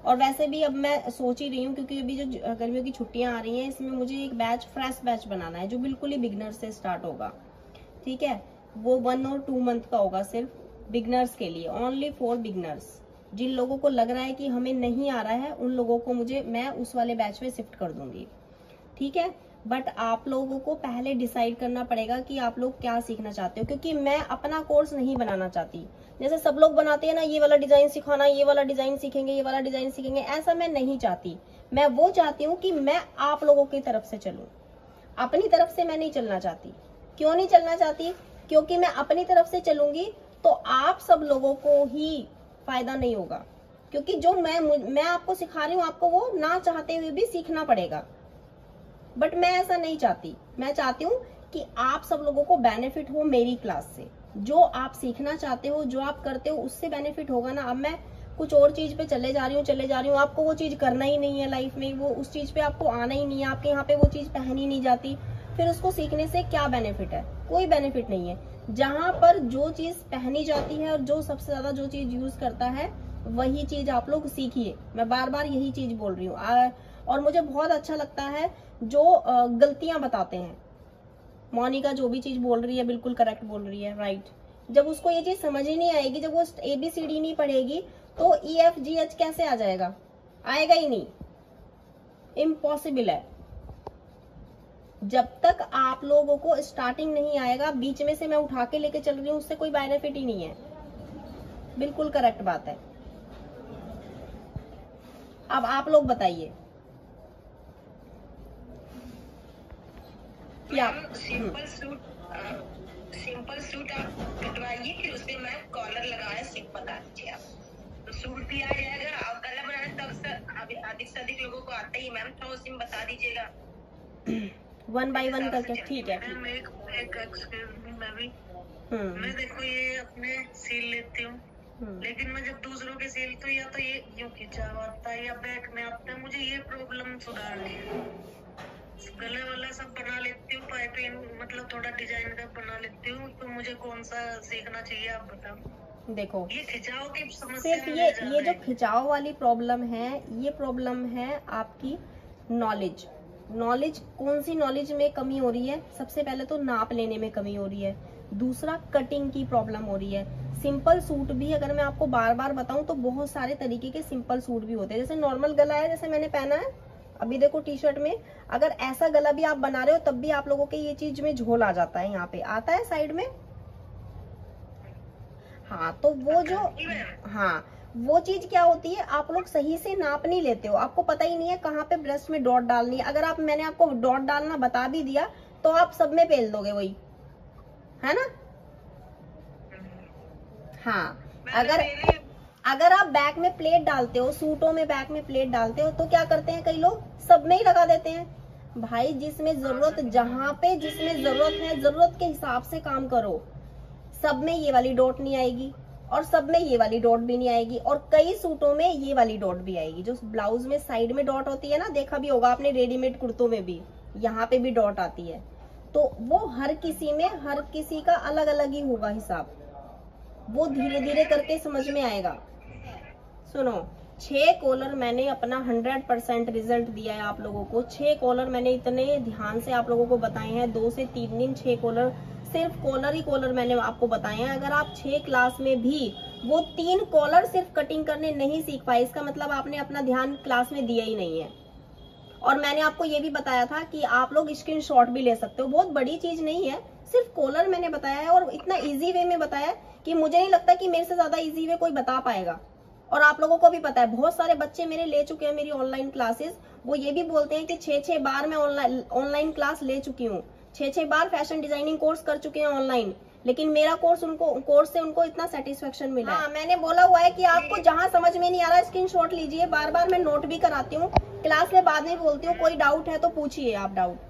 और वैसे भी अब मैं सोच ही रही हूँ, क्योंकि अभी जो गर्मियों की छुट्टियां आ रही हैं, इसमें मुझे एक बैच, फ्रेश बैच बनाना है जो बिल्कुल ही बिगनर से स्टार्ट होगा। ठीक है, वो 1 और 2 मंथ का होगा, सिर्फ बिगनर्स के लिए, ओनली फॉर बिगनर्स। जिन लोगों को लग रहा है कि हमें नहीं आ रहा है, उन लोगों को मैं उस वाले बैच में शिफ्ट कर दूंगी। ठीक है, बट आप लोगों को पहले डिसाइड करना पड़ेगा कि आप लोग क्या सीखना चाहते हो, क्योंकि मैं अपना कोर्स नहीं बनाना चाहती जैसे सब लोग बनाते हैं ना, ये वाला डिजाइन सिखाना, ये वाला डिजाइन सीखेंगे, ये वाला डिजाइन सीखेंगे, ऐसा मैं नहीं चाहती। मैं वो चाहती हूँ कि मैं आप लोगों की तरफ से चलूं, अपनी तरफ से मैं नहीं चलना चाहती। क्यों नहीं चलना चाहती? क्योंकि मैं अपनी तरफ से चलूंगी तो आप सब लोगों को ही फायदा नहीं होगा, क्योंकि जो मैं आपको सिखा रही हूँ, आपको वो ना चाहते हुए भी सीखना पड़ेगा। बट मैं ऐसा नहीं चाहती। मैं चाहती हूँ कि आप सब लोगों को बेनिफिट हो मेरी क्लास से। जो आप सीखना चाहते हो, जो आप करते हो, उससे बेनिफिट होगा ना। अब मैं कुछ और चीज पे चले जा रही हूँ, आपको वो चीज करना ही नहीं है लाइफ में, वो उस चीज पे आपको आना ही नहीं है, आपके यहाँ पे वो चीज पहनी नहीं जाती, फिर उसको सीखने से क्या बेनिफिट है? कोई बेनिफिट नहीं है। जहां पर जो चीज पहनी जाती है और जो सबसे ज्यादा जो चीज यूज करता है, वही चीज आप लोग सीखिए। मैं बार बार यही चीज बोल रही हूँ। और मुझे बहुत अच्छा लगता है जो गलतियां बताते हैं। मोनिका जो भी चीज बोल रही है बिल्कुल करेक्ट बोल रही है, राइट। जब उसको ये चीज समझ ही नहीं आएगी, जब वो ABCD नहीं पढ़ेगी, तो EFGH कैसे आ जाएगा? आएगा ही नहीं, इम्पॉसिबल है। जब तक आप लोगों को स्टार्टिंग नहीं आएगा, बीच में से मैं उठा के लेके चल रही हूँ, उससे कोई बेनिफिट ही नहीं है। बिल्कुल करेक्ट बात है। अब आप लोग बताइए क्या? सिंपल सूट आप कटवाइए, फिर उसपे मैं कॉलर लगाए सिप बता दीजिए। आप तो सूट भी आ जाएगा, और गला बनाने तब अधिक से अधिक लोगों को आता ही मैम, तो सिम बता दीजिएगा 1 by 1 करके। ठीक है, मैं देखो ये अपने सील लेती हूँ, लेकिन मैं जब दूसरों के सीलती हूँ, या तो ये यूं खिंचा आता है या बैक में आता है। मुझे ये प्रॉब्लम सुधारनी है। गले वाला सब बना लेती हूँ, पाइपिंग मतलब थोड़ा डिजाइन का बना लेती हूँ। तो मुझे कौन सा सीखना चाहिए, आप बताओ। देखो, ये खिंचाव की समस्या सिर्फ ये जो खिंचाव वाली प्रॉब्लम है, ये प्रॉब्लम है आपकी नॉलेज। कौन सी नॉलेज में कमी हो रही है? सबसे पहले तो नाप लेने में कमी हो रही है। दूसरा, कटिंग की प्रॉब्लम हो रही है। सिंपल सूट भी अगर मैं आपको बार बार बताऊं तो बहुत सारे तरीके के सिंपल सूट भी होते हैं। जैसे नॉर्मल गला है, जैसे मैंने पहना है अभी, देखो टी-शर्ट में, अगर ऐसा गला भी आप बना रहे हो तब भी आप लोगों के ये चीज में झोल आ जाता है, यहाँ पे आता है साइड में। हाँ, तो वो चीज क्या होती है, आप लोग सही से नाप नहीं लेते हो। आपको पता ही नहीं है कहाँ पे ब्रेस्ट में डॉट डालनी है। अगर मैंने आपको डॉट डालना बता भी दिया तो आप सब में पेल दोगे, वही है ना। हाँ, अगर आप बैक में प्लेट डालते हो, सूटों में बैक में प्लेट डालते हो, तो क्या करते हैं कई लोग, सब में ही लगा देते हैं। भाई, जिसमें जरूरत, जहां पे जिसमें जरूरत है, जरूरत के हिसाब से काम करो। सब में ये वाली डॉट नहीं आएगी और सब में ये वाली डॉट भी नहीं आएगी, और कई सूटों में ये वाली डॉट भी आएगी। जो ब्लाउज में साइड में डॉट होती है ना, देखा भी होगा आपने रेडीमेड कुर्तों में भी, यहाँ पे भी डॉट आती है। तो वो हर किसी का अलग अलग ही होगा हिसाब, वो धीरे धीरे करके समझ में आएगा। सुनो, 6 कॉलर मैंने अपना 100% रिजल्ट दिया है आप लोगों को। 6 कॉलर मैंने इतने ध्यान से आप लोगों को बताए हैं, 2 से 3 दिन 6 कॉलर, सिर्फ कॉलर ही कॉलर मैंने आपको बताए हैं। अगर आप 6 क्लास में भी वो 3 कॉलर सिर्फ कटिंग करने नहीं सीख पाए, इसका मतलब आपने अपना ध्यान क्लास में दिया ही नहीं है। और मैंने आपको ये भी बताया था कि आप लोग स्क्रीनशॉट भी ले सकते हो, बहुत बड़ी चीज नहीं है, सिर्फ कॉलर मैंने बताया है, और इतना इजी वे में बताया है कि मुझे नहीं लगता कि मेरे से ज्यादा इजी वे कोई बता पाएगा। और आप लोगों को भी पता है, बहुत सारे बच्चे मेरे ले चुके हैं मेरी ऑनलाइन क्लासेस, वो ये भी बोलते हैं कि 6-6 बार मैं ऑनलाइन क्लास ले चुकी हूँ, 6-6 बार फैशन डिजाइनिंग कोर्स कर चुके हैं ऑनलाइन, लेकिन मेरा कोर्स से उनको इतना सेटिस्फेक्शन मिला। हाँ, मैंने बोला हुआ है कि आपको जहां समझ में नहीं आ रहा स्क्रीनशॉट लीजिए, बार बार मैं नोट भी कराती हूँ, क्लास में बाद में बोलती हूँ, कोई डाउट है तो पूछिए आप डाउट।